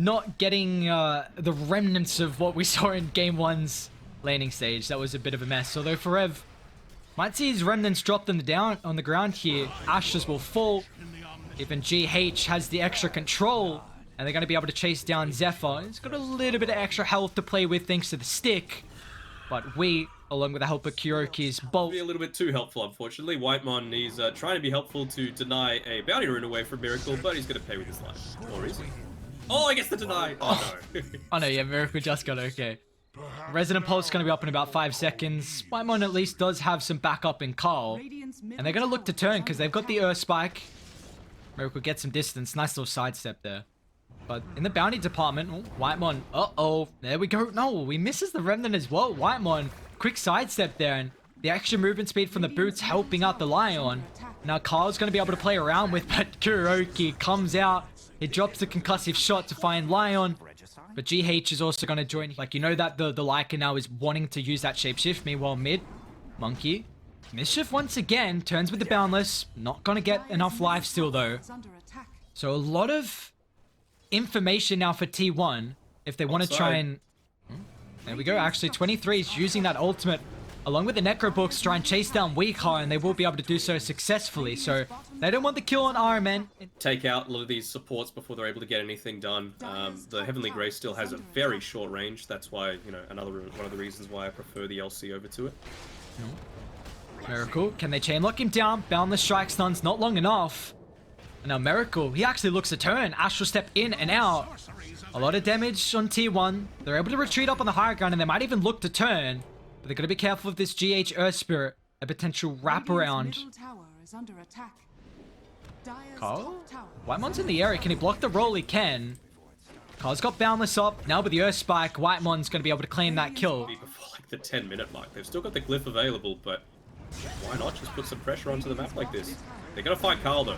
not getting the remnants of what we saw in Game 1's laning stage. That was a bit of a mess. Although Forev might see his remnants drop them down on the ground here. Ashes will fall. Even GH has the extra control. And they're going to be able to chase down Zephyr. He's got a little bit of extra health to play with thanks to the stick. But we, along with the help of Kyoki's bolt... Be a little bit too helpful, unfortunately. Whitemon, he's trying to be helpful to deny a bounty rune away from Miracle, but he's going to pay with his life. Or is he? Oh, I guess the deny. Oh, no. Oh, no, yeah, Miracle just got okay. Resonant Pulse is going to be up in about 5 seconds. Whitemon at least does have some backup in Carl. And they're going to look to turn because they've got the Earth Spike. Miracle gets some distance. Nice little sidestep there. But in the bounty department, oh, Whitemon, uh-oh, there we go. No, he misses the Remnant as well. Whitemon, quick sidestep there, and the extra movement speed from the boots helping out the Lion. Now Carl's going to be able to play around with, but Kuroki comes out. He drops the concussive shot to find Lion. But GH is also going to join. Like, you know that the Lycan now is wanting to use that shapeshift. Meanwhile, mid, Monkey. Mischief once again, turns with the Boundless. Not going to get enough life steal though. So a lot of information now for T1 if they want to try and... There we go. Actually, 23 is using that ultimate along with the Necro Books to try and chase down Weakheart, and they will be able to do so successfully. So they don't want the kill on RMN. Take out a lot of these supports before they're able to get anything done. The Heavenly Grace still has a very short range. That's why, you know, one of the reasons why I prefer the LC over to it. Miracle, can they chain lock him down? Boundless strike stuns not long enough. And now Miracle, he actually looks to turn. Astral step in and out. A lot of damage on T1. They're able to retreat up on the higher ground, and they might even look to turn. But they're going to be careful of this GH Earth Spirit. A potential wraparound. Carl? Whitemon's in the area. Can he block the roll? He can. Carl's got Boundless up. Now with the Earth Spike, Whitemon's going to be able to claim that kill. Before like the 10-minute mark. They've still got the glyph available, but why not just put some pressure onto the map like this? They're going to fight Carl though.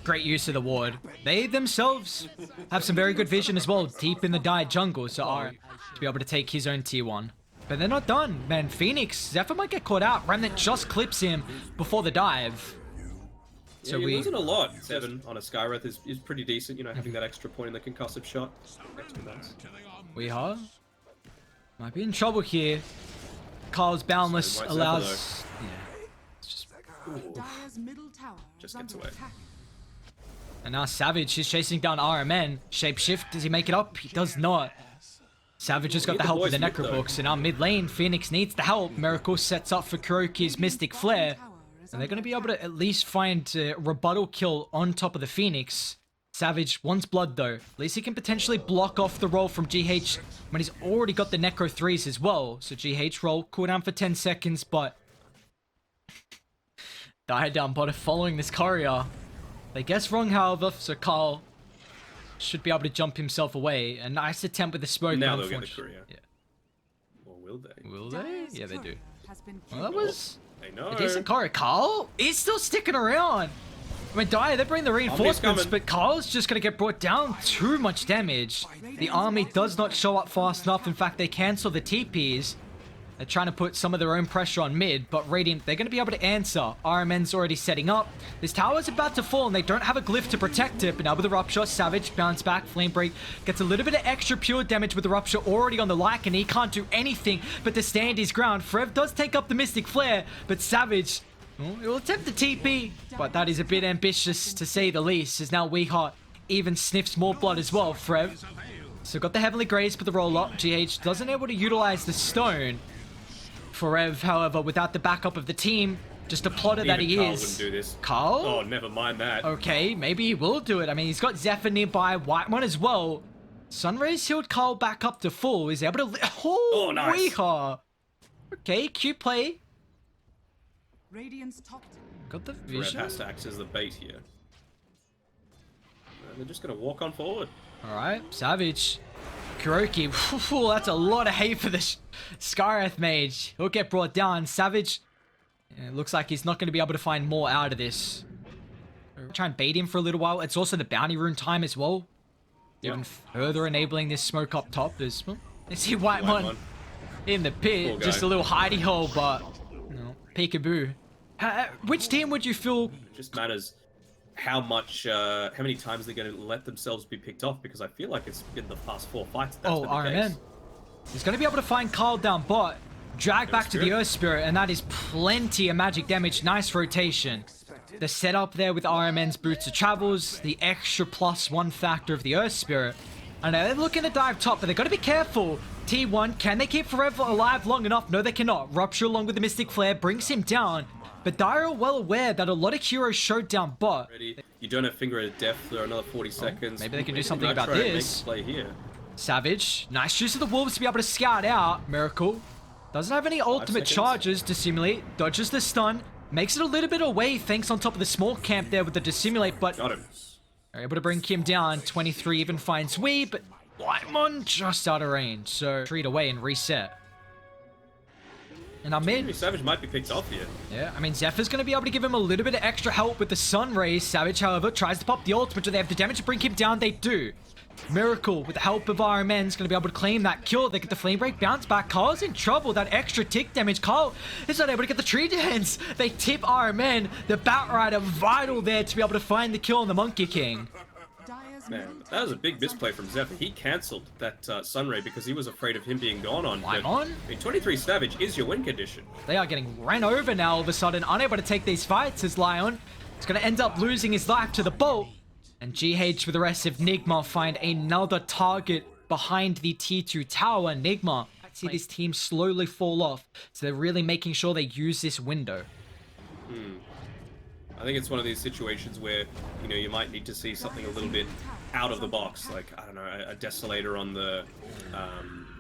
Great use of the ward. They themselves have some very good vision as well, deep in the dive jungle, so are to be able to take his own T1. But they're not done, man. Phoenix, Zephyr might get caught out. Remnant just clips him before the dive. So yeah, losing a lot. 7 on a Skywrath is pretty decent, you know, having that extra point in the concussive shot. We are. Might be in trouble here. Carl's Boundless allows... Just gets away. And now Savage is chasing down RMN. Shapeshift, does he make it up? He does not. Savage has got the help with the Necro Books, and now mid lane, Phoenix needs the help. Miracle sets up for Kuroki's Mystic Flare. And they're going to be able to at least find a rebuttal kill on top of the Phoenix. Savage wants blood though. At least he can potentially block off the roll from GH when he's already got the Necro 3s as well. So GH roll, cooldown for 10 seconds, but... died down bot following this courier. They guess wrong, however, so Carl should be able to jump himself away. A nice attempt with the smoke. Now they'll get the courier. Yeah. Or will they? Will they? Yeah, they do. Well, that was a decent courier. Carl is still sticking around. I mean, they bring the reinforcements, but Carl's just going to get brought down. Too much damage. The army does not show up fast enough. In fact, they cancel the TPs. They're trying to put some of their own pressure on mid, but Radiant, they're going to be able to answer. RMN's already setting up. This tower's about to fall, and they don't have a glyph to protect it, but now with the Rupture, Savage, bounce back, Flame Break, gets a little bit of extra pure damage with the Rupture already on the Lycan, and he can't do anything but to stand his ground. Frev does take up the Mystic Flare, but Savage, will attempt the TP, but that is a bit ambitious to say the least, as now Weakheart even sniffs more blood as well, Frev. So got the Heavenly Grace for the roll-up. GH doesn't able to utilize the Stone. Forev, however, without the backup of the team, just a plotter that he Carl is. Wouldn't do this. Carl? Oh, never mind that. Okay, maybe he will do it. I mean, he's got Zephyr nearby, Whitemon as well. Sunrays healed Carl back up to full. He's able to... Oh, nice. Weehaw. Okay, cute play. Radiant's top. Got the vision. Forev has to act as the bait here. And they're just going to walk on forward. Alright, Savage. Kuroki, that's a lot of hate for the Skywrath Mage. He'll get brought down. Savage, it looks like he's not going to be able to find more out of this. Try and bait him for a little while. It's also the bounty rune time as well. Yep. Even further enabling this smoke up top. There's, you see Whitemon in the pit. Just a little hidey hole, but, you know, peekaboo. Which team would you feel... Just matters how many times they're going to let themselves be picked off, because I feel like it's in the past 4 fights. That's been the RMN. case. He's going to be able to find Carl down bot. Drag back to the Earth Spirit, and that is plenty of magic damage. Nice rotation. The setup there with RMN's Boots of Travels, the extra +1 factor of the Earth Spirit. I know they're looking to dive top, but they've got to be careful. T1, can they keep Forever alive long enough? No, they cannot. Rupture along with the Mystic Flare brings him down. But Dire are well aware that a lot of heroes showed down bot. You don't have Finger of Death for another 40 seconds. Maybe they can do something about this. Play here. Savage, nice use of the Wolves to be able to scout out. Miracle doesn't have any ultimate charges to simulate. Dodges the stun. Makes it a little bit away thanks on top of the small camp there with the dissimulate, but got him. They're able to bring Kim down. 23 even finds Wee, but Whitemon just out of range. So treat away and reset. And I'm in. Savage might be picked off here. Yeah, I mean, Zephyr's going to be able to give him a little bit of extra help with the Sun Rays. Savage, however, tries to pop the ultimate. Do they have the damage to bring him down? They do. Miracle, with the help of RMN, is going to be able to claim that kill. They get the Flame Break, bounce back. Carl's in trouble. That extra tick damage. Carl is not able to get the tree dance. They tip RMN. The Batrider vital there to be able to find the kill on the Monkey King. Man, that was a big misplay from Zephyr. He cancelled that Sunray because he was afraid of him being gone on. I'm on. I mean, 23 Savage is your win condition. They are getting ran over now all of a sudden. Unable to take these fights as Lion is going to end up losing his life to the Bolt. And GH with the rest of Nigma find another target behind the T2 tower. Nigma see this team slowly fall off. So they're really making sure they use this window. I think it's one of these situations where, you know, you might need to see something a little bit out of the box, like, I don't know, a Desolator on the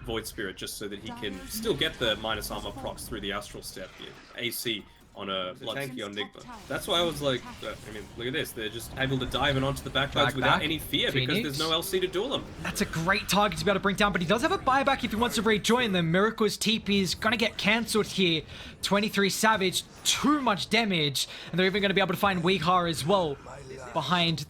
Void Spirit, just so that he can still get the minus armor procs through the Astral Step here. AC on a Bloodski on Nigma. That's why I was like, I mean, look at this. They're just able to dive in onto the backsides without any fear because there's no LC to duel them. That's a great target to be able to bring down, but he does have a buyback if he wants to rejoin them. Miracle's TP is going to get cancelled here. 23 Savage, too much damage. And they're even going to be able to find Weehar as well behind.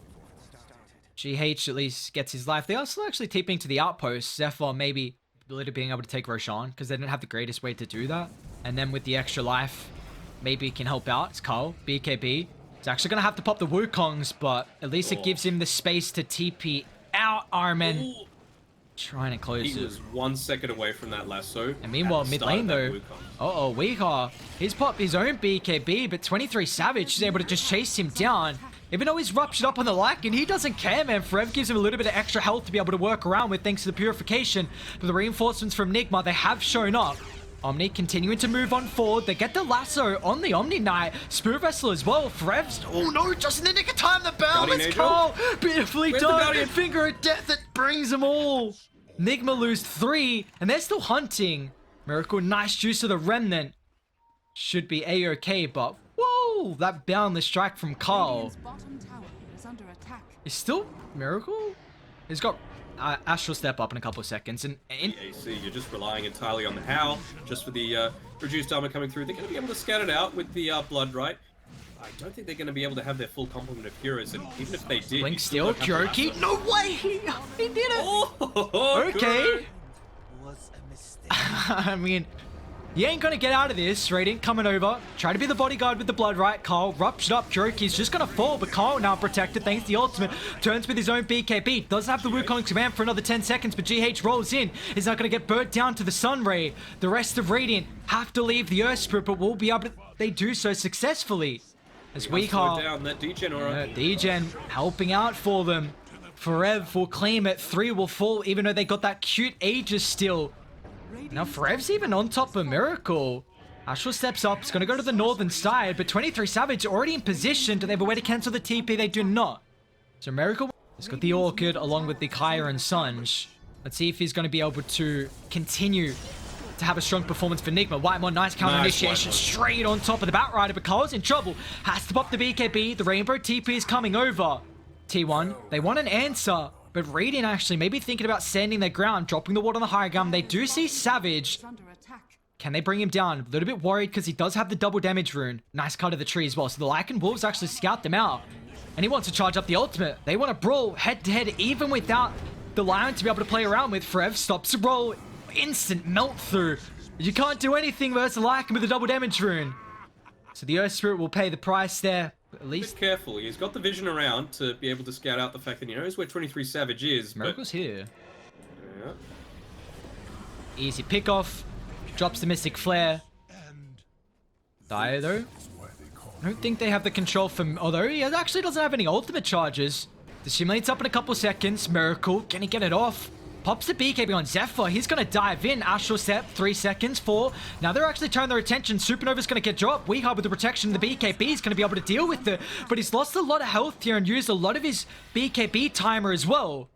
GH at least gets his life. They are still actually TPing to the outpost. Zephyr maybe ability being able to take Roshan because they didn't have the greatest way to do that. And then with the extra life, maybe it can help out. It's Carl, BKB. He's actually going to have to pop the Wukongs, but at least it gives him the space to TP out. Armin trying to close it. He was 1 second away from that lasso. And meanwhile, mid lane though. Uh-oh, Weehar. He's popped his own BKB, but 23 Savage is able to just chase him down. Even though he's ruptured up on the Lycan, he doesn't care, man. Forever gives him a little bit of extra health to be able to work around with thanks to the purification. But the reinforcements from Nigma, they have shown up. Omni continuing to move on forward. They get the lasso on the Omni Knight. Spirit Vessel as well. Frevs. Oh no, just in the nick of time. The bell. Let's go. Beautifully done. Finger of Death that brings them all. Nigma lose 3, and they're still hunting. Miracle, nice juice of the Remnant. Should be A-OK, but whoa, that boundless strike from Carl. Is still Miracle? He's got Astral Step up in a couple of seconds, and AC, you're just relying entirely on the Howl, just for the reduced armor coming through. They're going to be able to scout it out with the Blood, right? I don't think they're going to be able to have their full complement of heroes, and even if they did... Blink Steel, Kyoki, no way! He did it! Oh, okay. I mean, you ain't gonna get out of this. Radiant coming over. Try to be the bodyguard with the blood, right? Carl ruptured up. Kyoki's just gonna fall, but Carl now protected thanks to the ultimate. Turns with his own BKB. Doesn't have the Wukong command for another 10 seconds, but GH rolls in. Is not gonna get burnt down to the Sun Ray. The rest of Radiant have to leave the Earth Spirit, but will be able to... They do so successfully. As Weehar... down that Degen aura. Degen helping out for them. Forever will claim it. 3 will fall, even though they got that cute Aegis still. Now Forev's even on top of Miracle. Astral steps up. It's going to go to the northern side, but 23 Savage already in position. Do they have a way to cancel the TP? They do not. So Miracle has got the Orchid along with the Kaya and Sunj. Let's see if he's going to be able to continue to have a strong performance for Nigma. Whitemon, nice counter initiation straight on top of the Batrider, but Carl's in trouble. Has to pop the BKB. The Rainbow TP is coming over. T1, they want an answer. But Radiant actually maybe thinking about standing their ground, dropping the ward on the high ground. They do see Savage. Can they bring him down? A little bit worried because he does have the double damage rune. Nice cut of the tree as well. So the Lycan Wolves actually scout them out. And he wants to charge up the ultimate. They want to brawl head to head even without the Lion to be able to play around with. Forev stops the roll. Instant melt through. You can't do anything versus the Lycan with the double damage rune. So the Earth Spirit will pay the price there. At least be careful. He's got the vision around to be able to scout out the fact that he knows where 23 Savage is. Miracle's here. Yeah. Easy pick off. Drops the Mystic Flare. Die though. I don't think they have the control from... Although he actually doesn't have any ultimate charges. The simulate's up in a couple seconds. Miracle, can he get it off? Pops the BKB on Zephyr. He's going to dive in. Astral Step, 3 seconds, 4. Now they're actually turning their attention. Supernova's going to get dropped. Weehard with the protection. The BKB is going to be able to deal with it. But he's lost a lot of health here and used a lot of his BKB timer as well.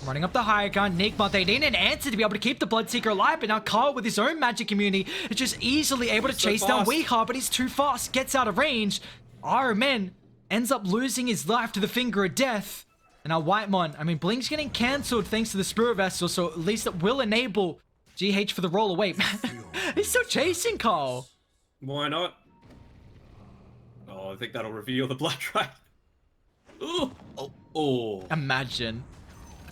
Running up the higher ground. Nigma, they need an answer to be able to keep the Bloodseeker alive. But now Carl with his own magic immunity is just easily able to chase down Weehard. But he's too fast. Gets out of range. RMN ends up losing his life to the Finger of Death. And now Whitemon, I mean, Blink's getting cancelled thanks to the Spirit Vessel, so at least it will enable GH for the roll away. He's still chasing Carl. Why not? Oh, I think that'll reveal the Blood Dragon. Ooh. Oh. Imagine.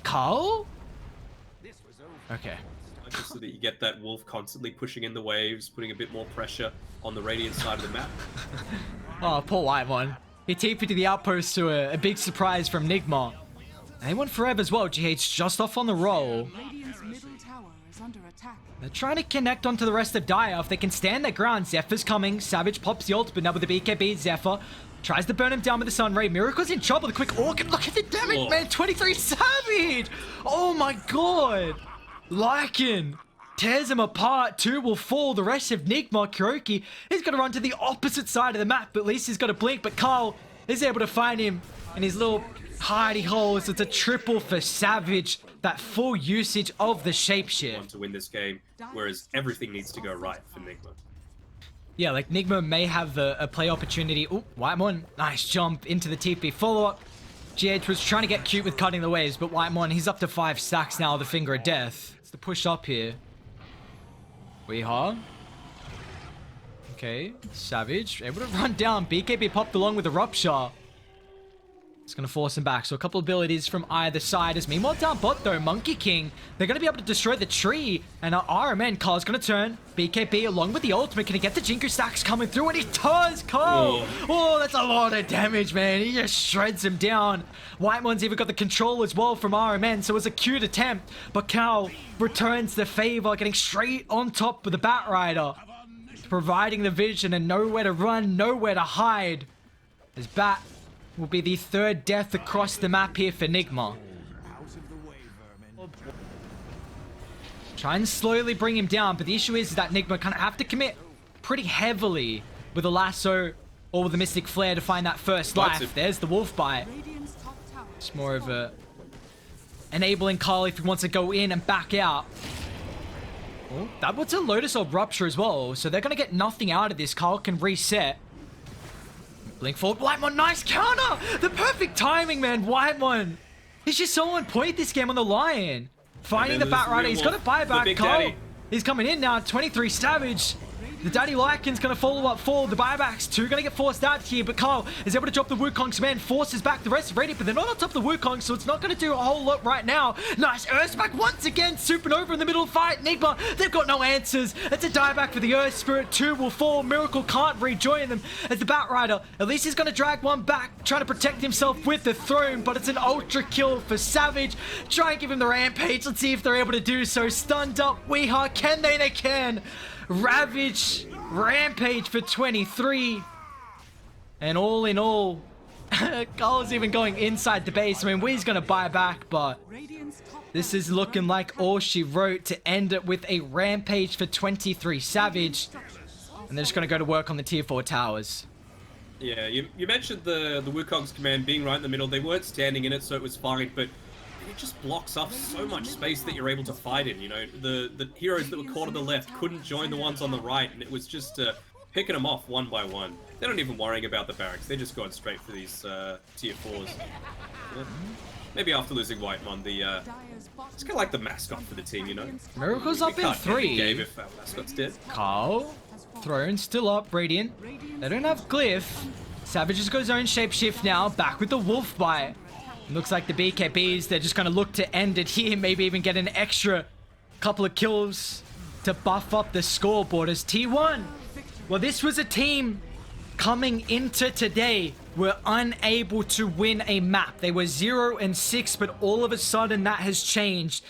Carl? Okay. Just so that you get that Wolf constantly pushing in the waves, putting a bit more pressure on the Radiant side of the map. Oh, poor Whitemon. He TP'd to the outpost to a big surprise from Nigma. And they went forever as well. GH just off on the roll. They're trying to connect onto the rest of Dire. If they can stand their ground, Zephyr's coming. Savage pops the ult, but now with the BKB, Zephyr tries to burn him down with the Sun Ray. Miracle's in trouble. The quick orchid. Look at the damage, man. 23 Savage. Oh my god. Lycan tears him apart. 2 will fall. The rest of Nigma, Kuroki, he's going to run to the opposite side of the map. But at least he's got a blink. But Carl is able to find him in his little hidey holes. It's a triple for Savage. That full usage of the shapeshift. Want to win this game, whereas everything needs to go right for Nigma. Yeah, like Nigma may have a play opportunity. Oh, Whitemon, nice jump into the TP follow-up. GH was trying to get cute with cutting the waves, but Whitemon, he's up to 5 stacks now, the Finger of Death. It's the push up here. Weehar. Okay, Savage, able to run down. BKB popped along with the Rupture. It's going to force him back. So a couple abilities from either side. As meanwhile down bot though, Monkey King, they're going to be able to destroy the tree. And our RMN, Carl's going to turn. BKB along with the ultimate. Can he get the Jinku stacks coming through? And he does, Carl! Oh, that's a lot of damage, man. He just shreds him down. Whitemon's even got the control as well from RMN. So it was a cute attempt. But Carl returns the favor, getting straight on top with the Bat Rider. Providing the vision and nowhere to run, nowhere to hide. His Bat will be the 3rd death across the map here for Nigma. Try and slowly bring him down, but the issue is that Nigma kind of have to commit pretty heavily with a lasso or with a Mystic Flare to find that first life. There's the Wolfbite. It's more of a enabling Carl if he wants to go in and back out. Oh, that was a Lotus Orb Rupture as well, so they're going to get nothing out of this. Carl can reset. Blink forward, Whitemon, nice counter! The perfect timing, man, Whitemon. He's just so on point this game on the Lion. Finding the Bat Rider, he's got a buyback, Carl. He's coming in now, 23 Savage. The Daddy Lycan's going to follow up for the buybacks. 2 going to get forced out here, but Carl is able to drop the Wukong's man, forces back the rest of Radiant, but they're not on top of the Wukong, so it's not going to do a whole lot right now. Nice Earthspark once again, Supernova in the middle of the fight. Nigma, they've got no answers. It's a dieback for the Earth Spirit. 2 will fall. Miracle can't rejoin them as the Bat Rider. At least he's going to drag one back, trying to protect himself with the throne, but it's an ultra kill for Savage. Try and give him the Rampage. Let's see if they're able to do so. Stunned up, Weehar, can they? They can. Ravage, Rampage for 23. And all in all, Carl's even going inside the base. I mean, Wee's going to buy back, but this is looking like all she wrote to end it with a Rampage for 23 Savage. And they're just going to go to work on the tier 4 towers. Yeah, you mentioned the Wukong's command being right in the middle. They weren't standing in it, so it was fine, but it just blocks up so much space that you're able to fight in. You know, the heroes that were caught on the left couldn't join the ones on the right, and it was just picking them off one by one. They're not even worrying about the barracks. They're just going straight for these tier 4s. Yeah. Maybe after losing Whitemon, it's kind of like the mascot for the team, you know? Miracle's up in 3. Game if our mascot's dead. Carl, throne still up, Radiant. They don't have Glyph. Savage has got his own shapeshift now, back with the Wolfbite. Looks like the BKBs, they're just going to look to end it here. Maybe even get an extra couple of kills to buff up the scoreboard as T1. Well, this was a team coming into today, were unable to win a map. They were 0-6, but all of a sudden that has changed.